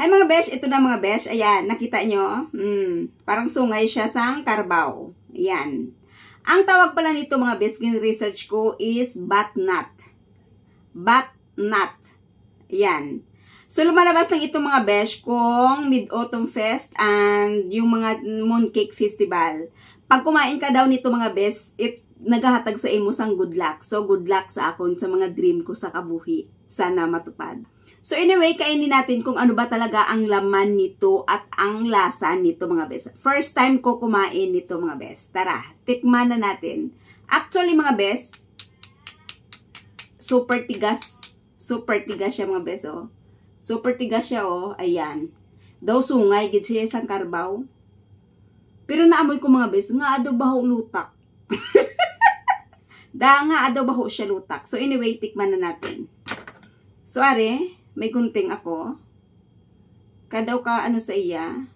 Ay mga besh, ito na mga besh. Ayan, nakita nyo? Parang sungay siya sa Carabao. Ayan. Ang tawag pala nito mga besh, research ko is batnut. Batnut. Ayan. So, lumalabas lang ito mga besh kung Mid-Autumn Fest and yung mga Mooncake Festival. Pag kumain ka daw nito mga besh, naghahatag sa imo sang good luck. So, good luck sa akon sa mga dream ko sa kabuhi. Sana matupad. So anyway, kainin natin kung ano ba talaga ang laman nito at ang lasa nito mga bes. First time ko kumain nito mga bes. Tara, tikman na natin. Actually mga bes, super tigas. Super tigas siya mga bes, oh. Super tigas siya, oh. Ayan. Daw sungay, gid siya isang Carabao. Pero naamoy ko mga bes, nga ado baho lutak. Nga ado baho siya lutak. So anyway, tikman na natin. So are, may gunting ako. Kadaw ka ano sa iya.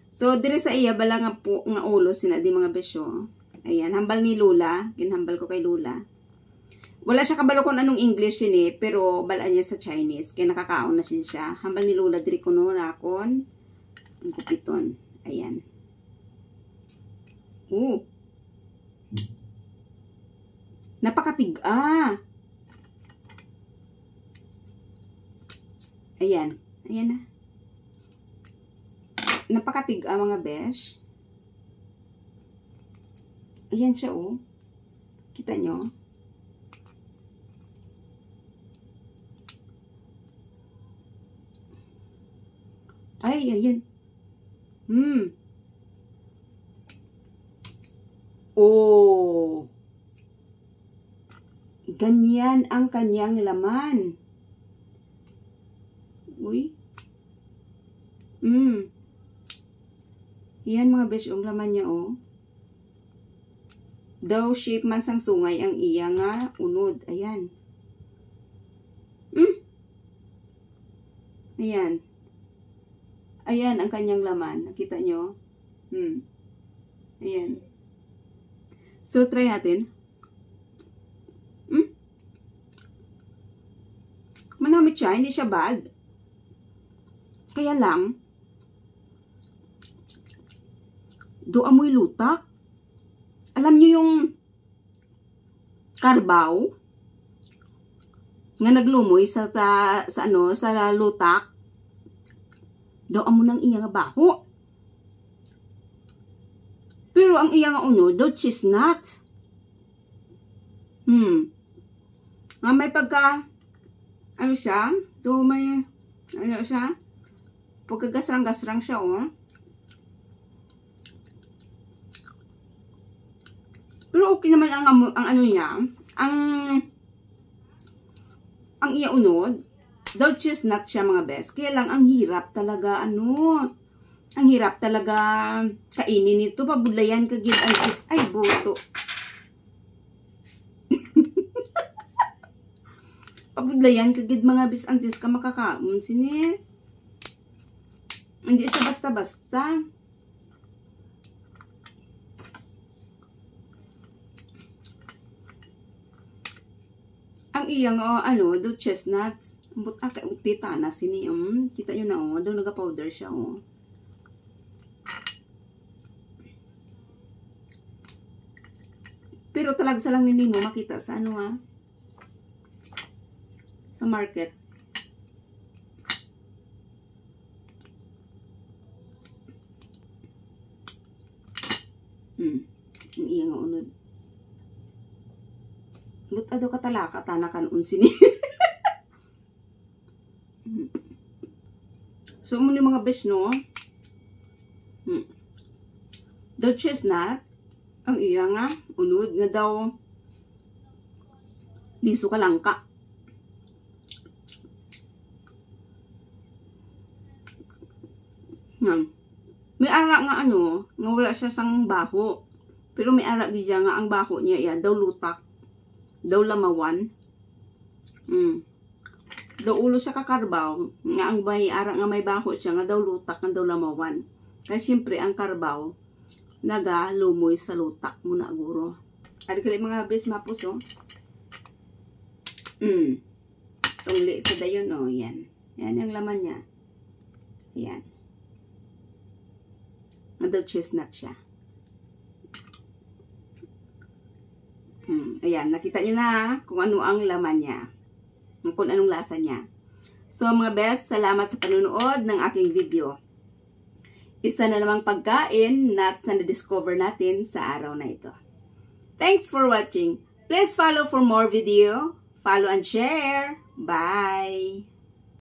So dire sa iya bala nga po nga ulo sinadi mga besyo. Ayan, hambal ni Lula, ginhambal ko kay Lula. Wala siya kabalo kung anong English yun pero balaan niya sa Chinese. Kaya nakakaon na siya. Hambal ni Lula dire ko no nakon. Ang kupiton. Ayan. Napakatiga. Ayan. Ayan na. Napakatiga mga besh. Ayan siya, oh. Kita nyo? Ay, ayan. Oh. Ganyan ang kanyang laman. Uy. Yan mga besh, ang laman niya, oh. Daw shape man sang sungay ang iya nga unod. Ayan. Ayan. Ayan ang kanyang laman. Nakita nyo? Ayan. So, try natin. Manamit siya. Hindi siya bad. Kaya lang, do amoy lutak. Alam nyo yung Carabao nga naglumoy sa lutak. Do amo nang iya nga baho. Pero ang iya nga uno, do chestnut. Nga may pagka, ano siya, do may, ano siya, pagkagasrang-gasrang siya, oh. Pero okay naman ang ano niya, ang iya unod, daw chestnut siya mga best. Kaya lang ang hirap talaga, ang hirap talaga kainin nito. Pabudlayan ka gid ang cheese. Ay, buto. Pabudlayan ka gid mga bis antes ka makakaon sini. Hindi siya basta-basta. Ang iyang do chestnuts. But tita na sini. Kita nyo na do naga-powder siya Pero talagsa lang nini mo makita sa sa market. Ang iya nga unod. But ado katalaka tanakan unsini. So muna mga besh no. Daw chestnut ang iya nga unod nga daw liso ka lang ka. May ara nga nga wala siya sang baho. Pero may ara gid nga ang baho niya daw lutak. Daw lamawan. Daw ulo siya kakarbaw. Nga ang ara nga may baho siya nga daw lutak nga daw lamawan. Kaya siyempre ang karbaw naga lumoy sa lutak muna guro. Ari kali mga bes mapos Tungli sa dayon yan. Yan ang laman niya. Ayan. Although chestnut siya. Ayan, nakita nyo na kung ano ang laman niya. Kung anong lasa niya. So mga best, salamat sa panunood ng aking video. Isa na namang pagkain na na-discover natin sa araw na ito. Thanks for watching. Please follow for more video. Follow and share. Bye!